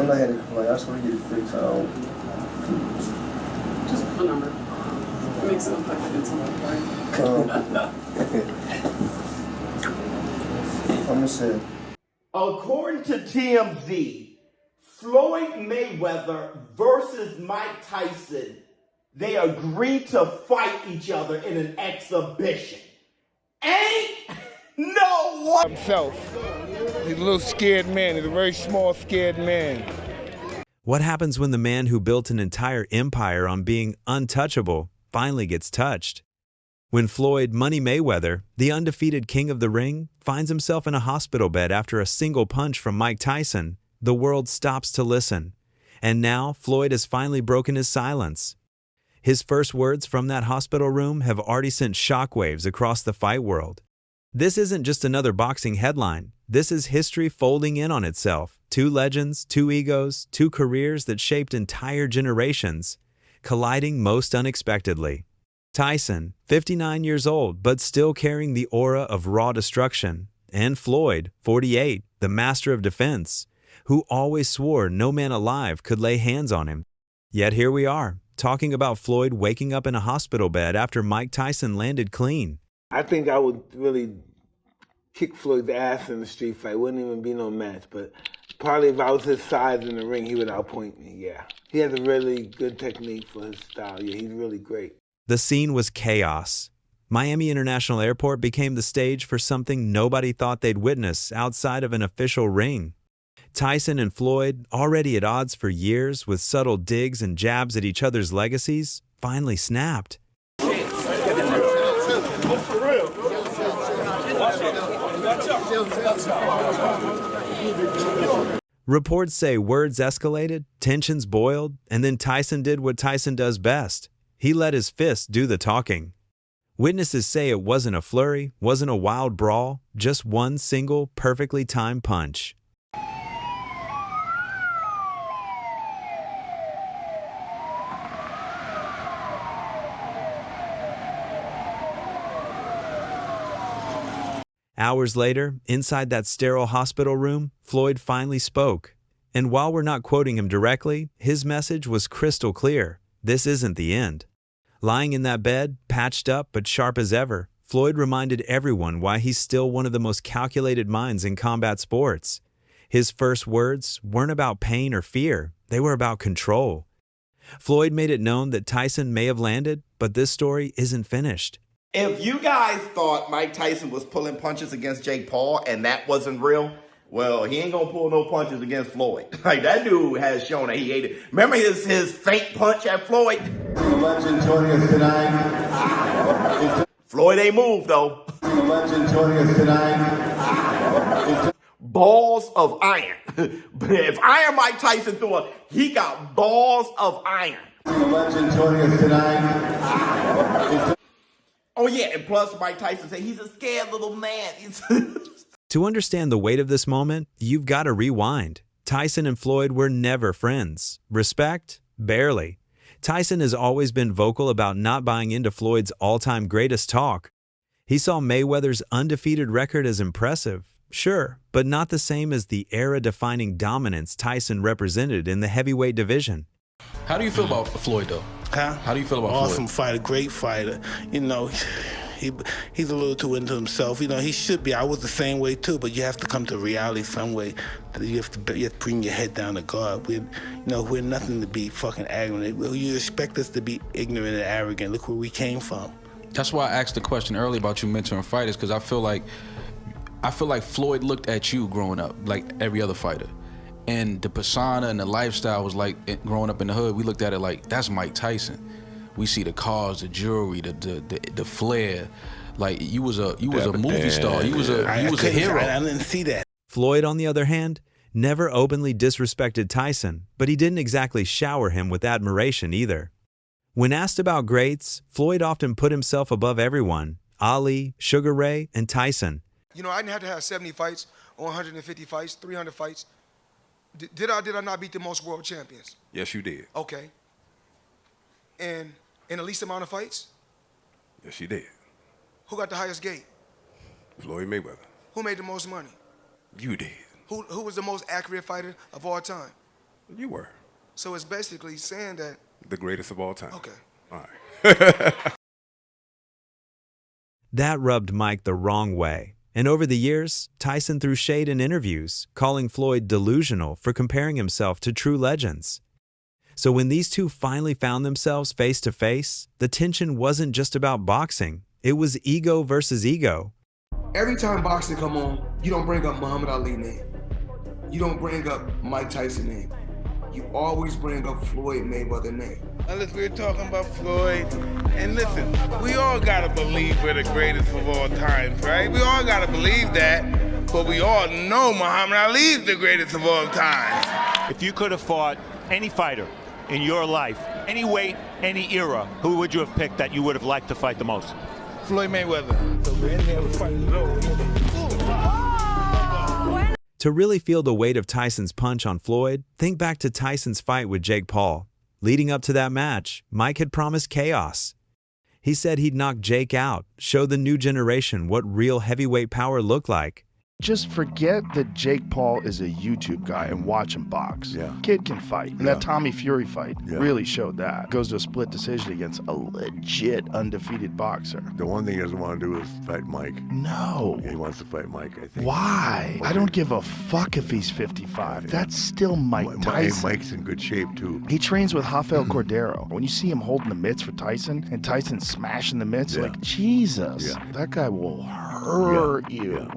I'm not here to complain. I just want to get it fixed. I don't. Just a number. It makes it look like I did something right. I'm gonna say. According to TMZ, Floyd Mayweather versus Mike Tyson, they agreed to fight each other in an exhibition. Ain't no one. Himself. He's a little scared man. He's a very small, scared man. What happens when the man who built an entire empire on being untouchable finally gets touched? When Floyd "Money" Mayweather, the undefeated king of the ring, finds himself in a hospital bed after a single punch from Mike Tyson, the world stops to listen. And now Floyd has finally broken his silence. His first words from that hospital room have already sent shockwaves across the fight world. This isn't just another boxing headline. This is history folding in on itself. Two legends, two egos, two careers that shaped entire generations, colliding most unexpectedly. Tyson, 59 years old, but still carrying the aura of raw destruction. And Floyd, 48, the master of defense, who always swore no man alive could lay hands on him. Yet here we are, talking about Floyd waking up in a hospital bed after Mike Tyson landed clean. I think I would really kick Floyd's ass in the street fight. Wouldn't even be no match, but probably if I was his size in the ring, he would outpoint me, yeah. He has a really good technique for his style. Yeah, he's really great. The scene was chaos. Miami International Airport became the stage for something nobody thought they'd witness outside of an official ring. Tyson and Floyd, already at odds for years with subtle digs and jabs at each other's legacies, finally snapped. Reports say words escalated, tensions boiled, and then Tyson did what Tyson does best. He let his fists do the talking. Witnesses say it wasn't a flurry, wasn't a wild brawl, just one single, perfectly timed punch. Hours later, inside that sterile hospital room, Floyd finally spoke. And while we're not quoting him directly, his message was crystal clear. This isn't the end. Lying in that bed, patched up but sharp as ever, Floyd reminded everyone why he's still one of the most calculated minds in combat sports. His first words weren't about pain or fear, they were about control. Floyd made it known that Tyson may have landed, but this story isn't finished. If you guys thought Mike Tyson was pulling punches against Jake Paul and that wasn't real, well, he ain't gonna pull no punches against Floyd. Like, that dude has shown that he ate it. Remember his faint punch at Floyd? Legend joining us tonight. Floyd ain't moved, though. Legend joining us tonight. Balls of iron. But if Iron Mike Tyson threw it, he got balls of iron. Legend joining us tonight. Oh, yeah, and plus Mike Tyson said he's a scared little man. To understand the weight of this moment, you've got to rewind. Tyson and Floyd were never friends. Respect? Barely. Tyson has always been vocal about not buying into Floyd's all-time greatest talk. He saw Mayweather's undefeated record as impressive, sure, but not the same as the era-defining dominance Tyson represented in the heavyweight division. How do you feel about Floyd, though? Huh? How do you feel about Awesome Floyd? fighter, great fighter. You know, he's a little too into himself. You know, he should be. I was the same way too, but you have to come to reality some way. You have to bring your head down to God. We're nothing to be fucking arrogant. You expect us to be ignorant and arrogant. Look where we came from. That's why I asked the question earlier about you mentoring fighters, because I feel like Floyd looked at you growing up like every other fighter. And the persona and the lifestyle was like, growing up in the hood, we looked at it like, that's Mike Tyson. We see the cars, the jewelry, the flair. Like, you was a movie star. You was a hero. I didn't see that. Floyd, on the other hand, never openly disrespected Tyson, but he didn't exactly shower him with admiration either. When asked about greats, Floyd often put himself above everyone: Ali, Sugar Ray, and Tyson. You know, I didn't have to have 70 fights or 150 fights, 300 fights. Did I not beat the most world champions? Yes, you did. Okay. And in the least amount of fights? Yes, you did. Who got the highest gate? Floyd Mayweather. Who made the most money? You did. Who was the most accurate fighter of all time? You were. So it's basically saying that, The greatest of all time. okay. All right. That rubbed Mike the wrong way. And over the years, Tyson threw shade in interviews, calling Floyd delusional for comparing himself to true legends. So when these two finally found themselves face to face, the tension wasn't just about boxing. It was ego versus ego. Every time boxing come on, you don't bring up Muhammad Ali name. You don't bring up Mike Tyson name. You always bring up Floyd Mayweather name. Unless we're talking about Floyd. And listen, we all gotta believe we're the greatest of all times, right? We all gotta believe that. But we all know Muhammad Ali is the greatest of all times. If you could have fought any fighter in your life, any weight, any era, who would you have picked that you would have liked to fight the most? Floyd Mayweather. To really feel the weight of Tyson's punch on Floyd, think back to Tyson's fight with Jake Paul. Leading up to that match, Mike had promised chaos. He said he'd knock Jake out, show the new generation what real heavyweight power looked like. Just forget that Jake Paul is a YouTube guy and watch him box. Yeah. Kid can fight. And that Tommy Fury fight really showed that. Goes to a split decision against a legit undefeated boxer. The one thing he doesn't want to do is fight Mike. No. He wants to fight Mike, I think. Why? I don't give a fuck if he's 55. That's still Mike Tyson. Mike's in good shape, too. He trains with Rafael Cordero. When you see him holding the mitts for Tyson and Tyson smashing the mitts, like, Jesus, that guy will hurt you.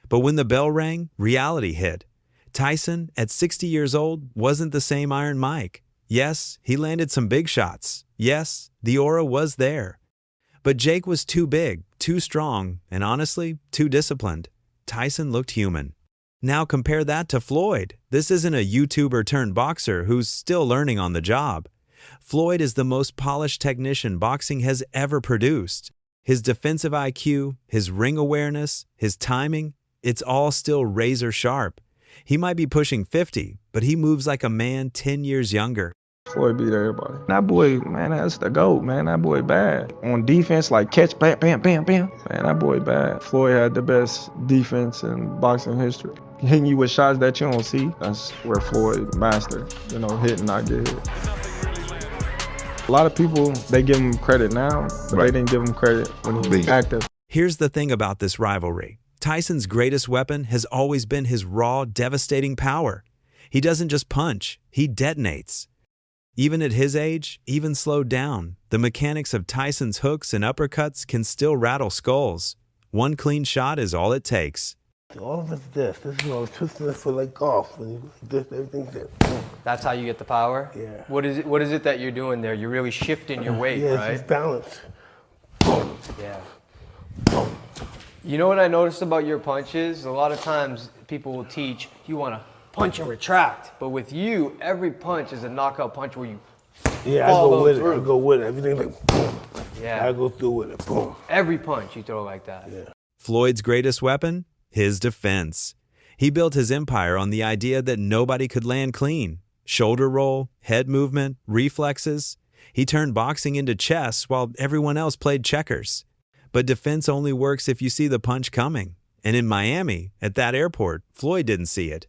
But when the bell rang, reality hit. Tyson, at 60 years old, wasn't the same Iron Mike. Yes, he landed some big shots. Yes, the aura was there. But Jake was too big, too strong, and honestly, too disciplined. Tyson looked human. Now compare that to Floyd. This isn't a YouTuber turned boxer who's still learning on the job. Floyd is the most polished technician boxing has ever produced. His defensive IQ, his ring awareness, his timing, it's all still razor sharp. He might be pushing 50, but he moves like a man 10 years younger. Floyd beat everybody. That boy, man, that's the GOAT, man. That boy bad. On defense, like catch, bam, bam, bam, bam. Man, that boy bad. Floyd had the best defense in boxing history. Hitting you with shots that you don't see, that's where Floyd mastered. You know, hit and not get hit. A lot of people, they give him credit now, but they didn't give him credit when he was active. Here's the thing about this rivalry. Tyson's greatest weapon has always been his raw, devastating power. He doesn't just punch, he detonates. Even at his age, even slowed down, the mechanics of Tyson's hooks and uppercuts can still rattle skulls. One clean shot is all it takes. All of it's this. This is all twisting it for like golf. When you this, everything's there. That's how you get the power? Yeah. What is it that you're doing there? You're really shifting your weight, right? It's balance. Yeah. You know what I noticed about your punches? A lot of times people will teach you want to punch and retract, but with you, every punch is a knockout punch where you follow through. I go with it. Everything like boom. Yeah. I go through with it. Boom. Every punch you throw like that. Yeah. Floyd's greatest weapon? His defense. He built his empire on the idea that nobody could land clean. Shoulder roll, head movement, reflexes. He turned boxing into chess while everyone else played checkers. But defense only works if you see the punch coming. And in Miami, at that airport, Floyd didn't see it.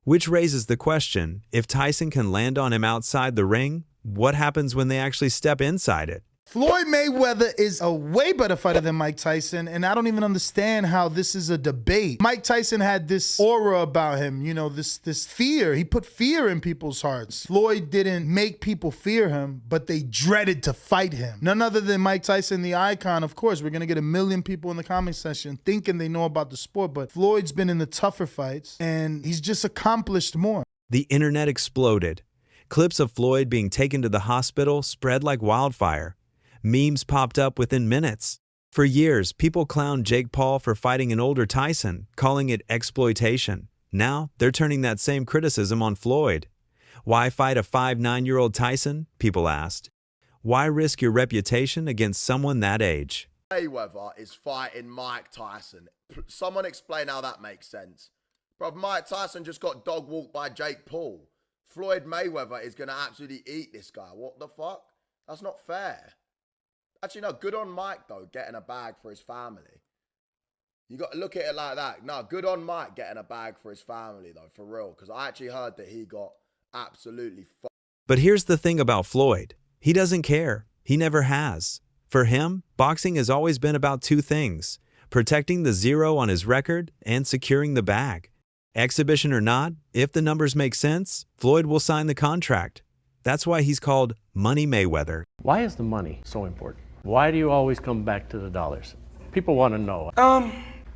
Which raises the question, if Tyson can land on him outside the ring, what happens when they actually step inside it? Floyd Mayweather is a way better fighter than Mike Tyson, and I don't even understand how this is a debate. Mike Tyson had this aura about him, you know, this fear. He put fear in people's hearts. Floyd didn't make people fear him, but they dreaded to fight him. None other than Mike Tyson, the icon. Of course, we're going to get 1 million people in the comment section thinking they know about the sport, but Floyd's been in the tougher fights, and he's just accomplished more. The internet exploded. Clips of Floyd being taken to the hospital spread like wildfire. Memes popped up within minutes. For years, people clowned Jake Paul for fighting an older Tyson, calling it exploitation. Now, they're turning that same criticism on Floyd. Why fight a 5'9" Tyson? People asked. Why risk your reputation against someone that age? Mayweather is fighting Mike Tyson. Someone explain how that makes sense. Bro, Mike Tyson just got dog walked by Jake Paul. Floyd Mayweather is going to absolutely eat this guy. What the fuck? That's not fair. Actually, no, good on Mike, though, getting a bag for his family. You got to look at it like that. No, good on Mike getting a bag for his family, though, for real. Because I actually heard that he got absolutely fucked. But here's the thing about Floyd. He doesn't care. He never has. For him, boxing has always been about two things: protecting the zero on his record and securing the bag. Exhibition or not, if the numbers make sense, Floyd will sign the contract. That's why he's called Money Mayweather. Why is the money so important? Why do you always come back to the dollars? People want to know.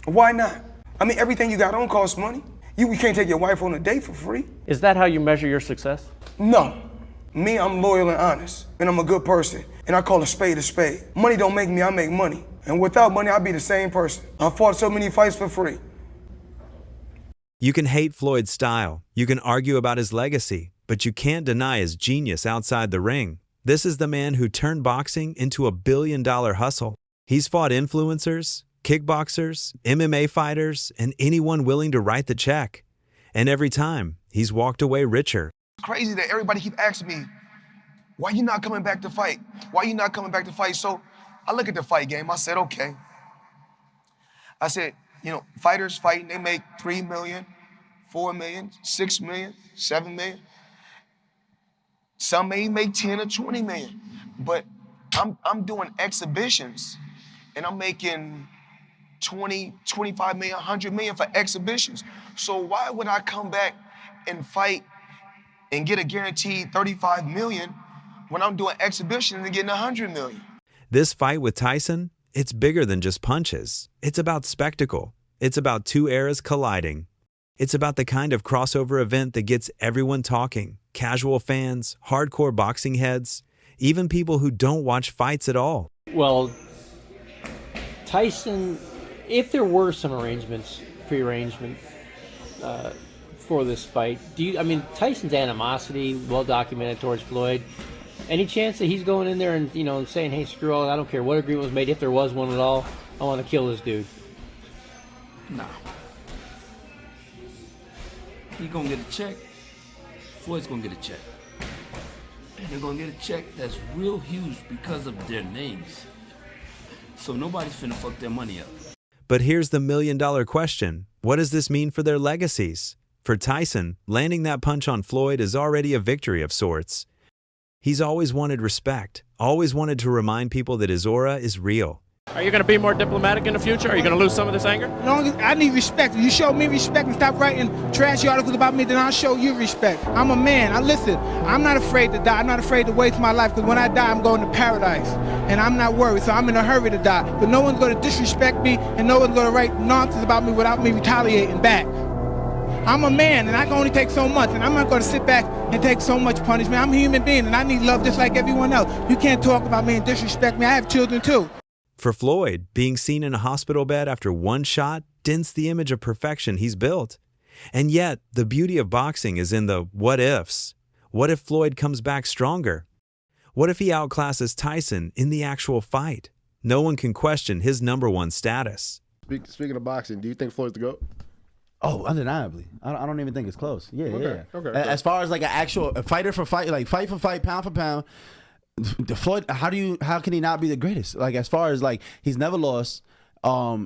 Why not? I mean, everything you got on costs money. You can't take your wife on a date for free. Is that how you measure your success? No. Me, I'm loyal and honest, and I'm a good person, and I call a spade a spade. Money don't make me, I make money. And without money, I'd be the same person. I fought so many fights for free. You can hate Floyd's style, you can argue about his legacy, but you can't deny his genius outside the ring. This is the man who turned boxing into a billion-dollar hustle. He's fought influencers, kickboxers, MMA fighters, and anyone willing to write the check. And every time, he's walked away richer. It's crazy that everybody keep asking me, why you not coming back to fight? Why you not coming back to fight? So I look at the fight game, I said, okay. I said, fighters fighting, they make 3 million, 4 million, 6 million, 7 million. Some may make 10 or 20 million. But I'm doing exhibitions and I'm making 20, 25 million, 100 million for exhibitions. So why would I come back and fight and get a guaranteed 35 million when I'm doing exhibitions and getting 100 million? This fight with Tyson, it's bigger than just punches. It's about spectacle. It's about two eras colliding. It's about the kind of crossover event that gets everyone talking. Casual fans, hardcore boxing heads, even people who don't watch fights at all. Well, Tyson, if there were some pre-arrangement for this fight, Tyson's animosity, well documented towards Floyd. Any chance that he's going in there and saying, hey, screw all, I don't care what agreement was made, if there was one at all, I want to kill this dude? Nah. He gonna get a check. Floyd's gonna get a check. And they're gonna get a check that's real huge because of their names. So nobody's finna fuck their money up. But here's the million-dollar question. What does this mean for their legacies? For Tyson, landing that punch on Floyd is already a victory of sorts. He's always wanted respect, always wanted to remind people that his aura is real. Are you going to be more diplomatic in the future? Are you going to lose some of this anger? No, I need respect. If you show me respect and stop writing trashy articles about me, then I'll show you respect. I'm a man. Listen, I'm not afraid to die. I'm not afraid to waste my life, because when I die, I'm going to paradise. And I'm not worried, so I'm in a hurry to die. But no one's going to disrespect me, and no one's going to write nonsense about me without me retaliating back. I'm a man, and I can only take so much, and I'm not going to sit back and take so much punishment. I'm a human being, and I need love just like everyone else. You can't talk about me and disrespect me. I have children, too. For Floyd, being seen in a hospital bed after one shot dents the image of perfection he's built. And yet, the beauty of boxing is in the what-ifs. What if Floyd comes back stronger? What if he outclasses Tyson in the actual fight? No one can question his #1 status. Speaking of boxing, do you think Floyd's the GOAT? Oh, undeniably. I don't even think it's close. Yeah, Okay, yeah. okay. As far as like an actual fighter for fight, like fight for fight, pound for pound, the Floyd, how can he not be the greatest? Like, as far as like, he's never lost.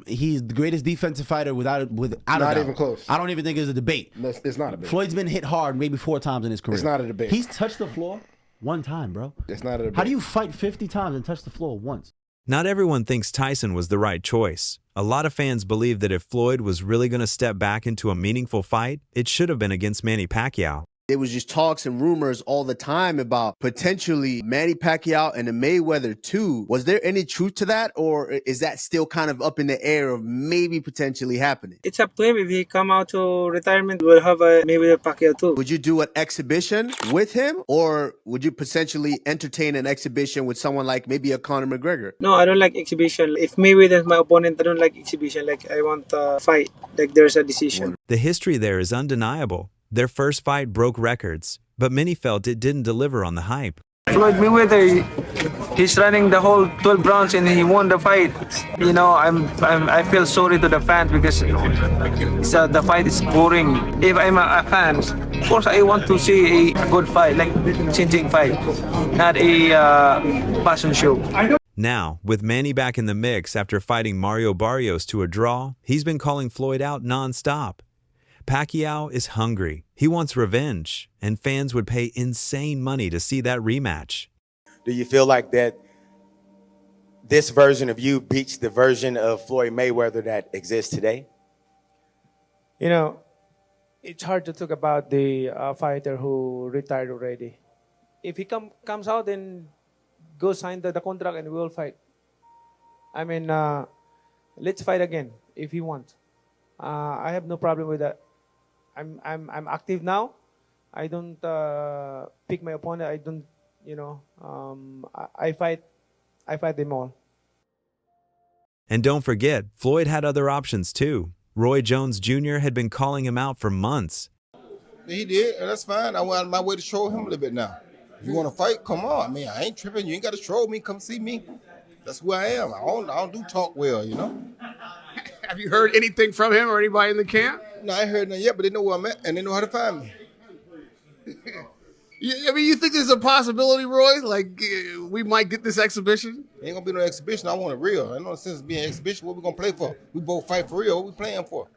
He's the greatest defensive fighter without a Not doubt. even close. I don't even think it's a debate. It's not a debate. Floyd's been hit hard maybe 4 times in his career. It's not a debate. He's touched the floor 1 time, bro. It's not a debate. How do you fight 50 times and touch the floor once? Not everyone thinks Tyson was the right choice. A lot of fans believe that if Floyd was really going to step back into a meaningful fight, it should have been against Manny Pacquiao. There was just talks and rumors all the time about potentially Manny Pacquiao and the Mayweather 2. Was there any truth to that, or is that still kind of up in the air of maybe potentially happening? It's up to him. If he come out to retirement, we'll have a Mayweather Pacquiao 2. Would you do an exhibition with him, or would you potentially entertain an exhibition with someone like maybe a Conor McGregor? No, I don't like exhibition. If Mayweather is my opponent, I don't like exhibition. Like, I want a fight. Like, there's a decision. The history there is undeniable. Their first fight broke records, but many felt it didn't deliver on the hype. Floyd Mayweather, he's running the whole 12 rounds and he won the fight. You know, I feel sorry to the fans because the fight is boring. If I'm a fan, of course I want to see a good fight, like changing fight, not a passion show. Now, with Manny back in the mix after fighting Mario Barrios to a draw, he's been calling Floyd out non-stop. Pacquiao is hungry. He wants revenge, and fans would pay insane money to see that rematch. Do you feel like that this version of you beats the version of Floyd Mayweather that exists today? You know, it's hard to talk about the fighter who retired already. If he comes out and go sign the contract and we will fight. I mean, let's fight again if he wants. I have no problem with that. I'm active now. I don't pick my opponent. I don't, I fight them all. And don't forget, Floyd had other options too. Roy Jones Jr. had been calling him out for months. He did, and that's fine. I went out of my way to troll him a little bit now. You want to fight? Come on. I mean, I ain't tripping. You ain't got to troll me. Come see me. That's who I am. I don't do talk well, you know. Have you heard anything from him or anybody in the camp? No, I ain't heard nothing yet, but they know where I'm at, and they know how to find me. I mean, you think there's a possibility, Roy? Like, we might get this exhibition? Ain't gonna be no exhibition. I want it real. Ain't no sense being an exhibition. What we gonna play for? We both fight for real. What we playing for?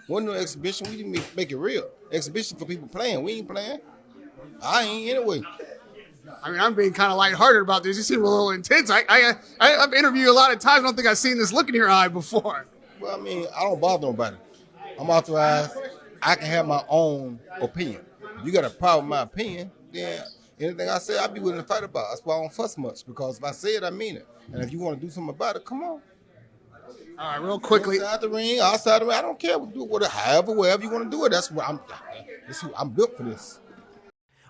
Wasn't no exhibition. We didn't make it real. Exhibition for people playing. We ain't playing. I ain't anyway. I mean, I'm being kind of lighthearted about this. You seem a little intense. I've interviewed you a lot of times. I don't think I've seen this look in your eye before. Well, I mean, I don't bother nobody. I'm authorized. I can have my own opinion. If you got a problem with my opinion, then anything I say, I'll be willing to fight about. That's why I don't fuss much, because if I say it, I mean it. And if you want to do something about it, come on. All right, real quickly. Inside the ring, outside the ring, I don't care. We do whatever, wherever you want to do it. That's what I'm built for this.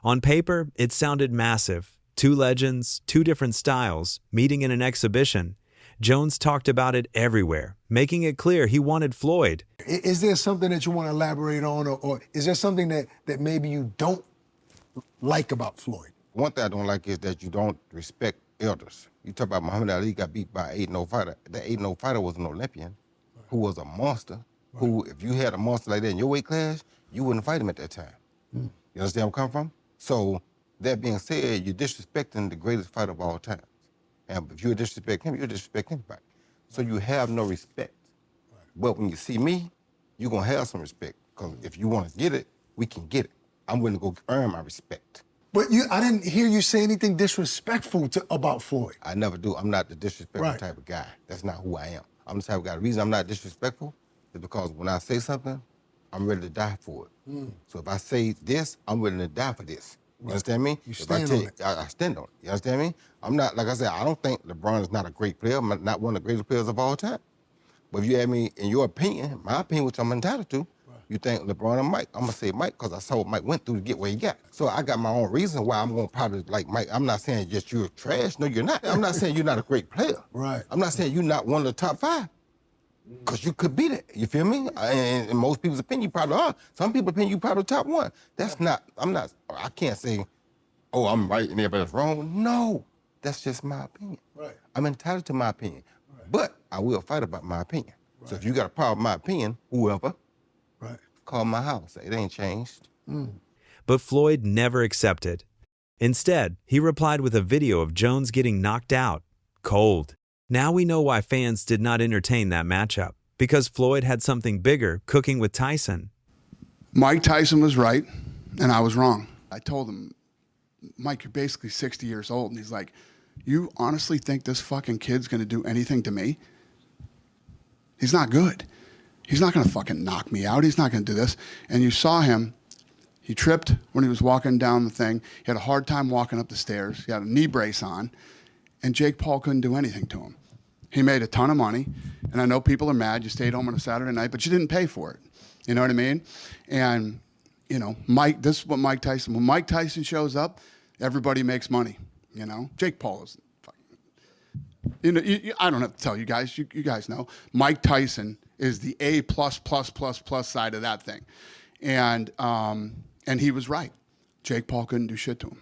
On paper, it sounded massive. Two legends, two different styles, meeting in an exhibition. Jones talked about it everywhere, making it clear he wanted Floyd. Is there something that you want to elaborate on, or is there something that maybe you don't like about Floyd? One thing I don't like is that you don't respect elders. You talk about Muhammad Ali got beat by an 8-0 fighter. That 8-0 fighter was an Olympian who was a monster, who, if you had a monster like that in your weight class, you wouldn't fight him at that time. You understand where I'm coming from? So, that being said, you're disrespecting the greatest fighter of all time. And if you disrespect him, you disrespect anybody. So you have no respect. But when you see me, you're going to have some respect. Because if you want to get it, we can get it. I'm willing to go earn my respect. But I didn't hear you say anything disrespectful about Floyd. I never do. I'm not the disrespectful type of guy. That's not who I am. I'm the type of guy. The reason I'm not disrespectful is because when I say something, I'm ready to die for it. So if I say this, I'm willing to die for this. You understand me? You stand on it. I stand on it. You understand me? I'm not, like I said, I don't think LeBron is not a great player. I'm not one of the greatest players of all time. But if you ask me, in your opinion, my opinion, which I'm entitled to, you think LeBron or Mike, I'm going to say Mike because I saw what Mike went through to get where he got. So I got my own reason why I'm going to probably like Mike. I'm not saying just you're trash. No, you're not. I'm not saying you're not a great player. Right. I'm not saying you're not one of the top 5. Because you could beat it, you feel me? And in most people's opinion, you probably are. Some people's opinion, you probably top 1. That's not, I can't say, oh, I'm right and everybody's wrong. No, that's just my opinion. Right. I'm entitled to my opinion. But I will fight about my opinion. So if you got a problem with my opinion, whoever, call my house. It ain't changed. But Floyd never accepted. Instead, he replied with a video of Jones getting knocked out, cold. Now we know why fans did not entertain that matchup, because Floyd had something bigger cooking with Tyson. Mike Tyson was right, and I was wrong. I told him, Mike, you're basically 60 years old. And he's like, you honestly think this fucking kid's going to do anything to me? He's not good. He's not going to fucking knock me out. He's not going to do this. And you saw him. He tripped when he was walking down the thing. He had a hard time walking up the stairs. He had a knee brace on. And Jake Paul couldn't do anything to him. He made a ton of money. And I know people are mad. You stayed home on a Saturday night, but you didn't pay for it. You know what I mean? And, you know, this is what Mike Tyson, when Mike Tyson shows up, everybody makes money, you know? Jake Paul is fucking, you know, I don't have to tell you guys, you guys know. Mike Tyson is the A+++ side of that thing. And he was right. Jake Paul couldn't do shit to him.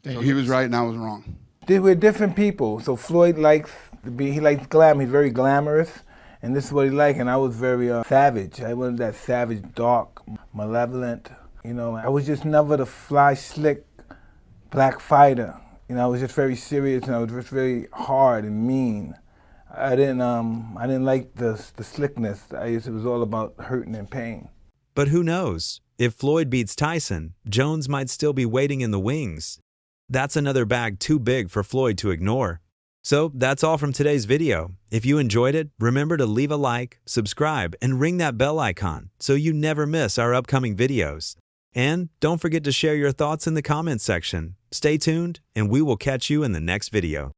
So he was right and I was wrong. We're different people. So Floyd likes he likes glam. He's very glamorous, and this is what he liked. And I was very savage. I wasn't that savage, dark, malevolent. You know, I was just never the fly, slick, black fighter. You know, I was just very serious, and I was just very hard and mean. I didn't like the slickness. It was all about hurting and pain. But who knows? If Floyd beats Tyson, Jones might still be waiting in the wings. That's another bag too big for Floyd to ignore. So that's all from today's video. If you enjoyed it, remember to leave a like, subscribe, and ring that bell icon so you never miss our upcoming videos. And don't forget to share your thoughts in the comments section. Stay tuned, and we will catch you in the next video.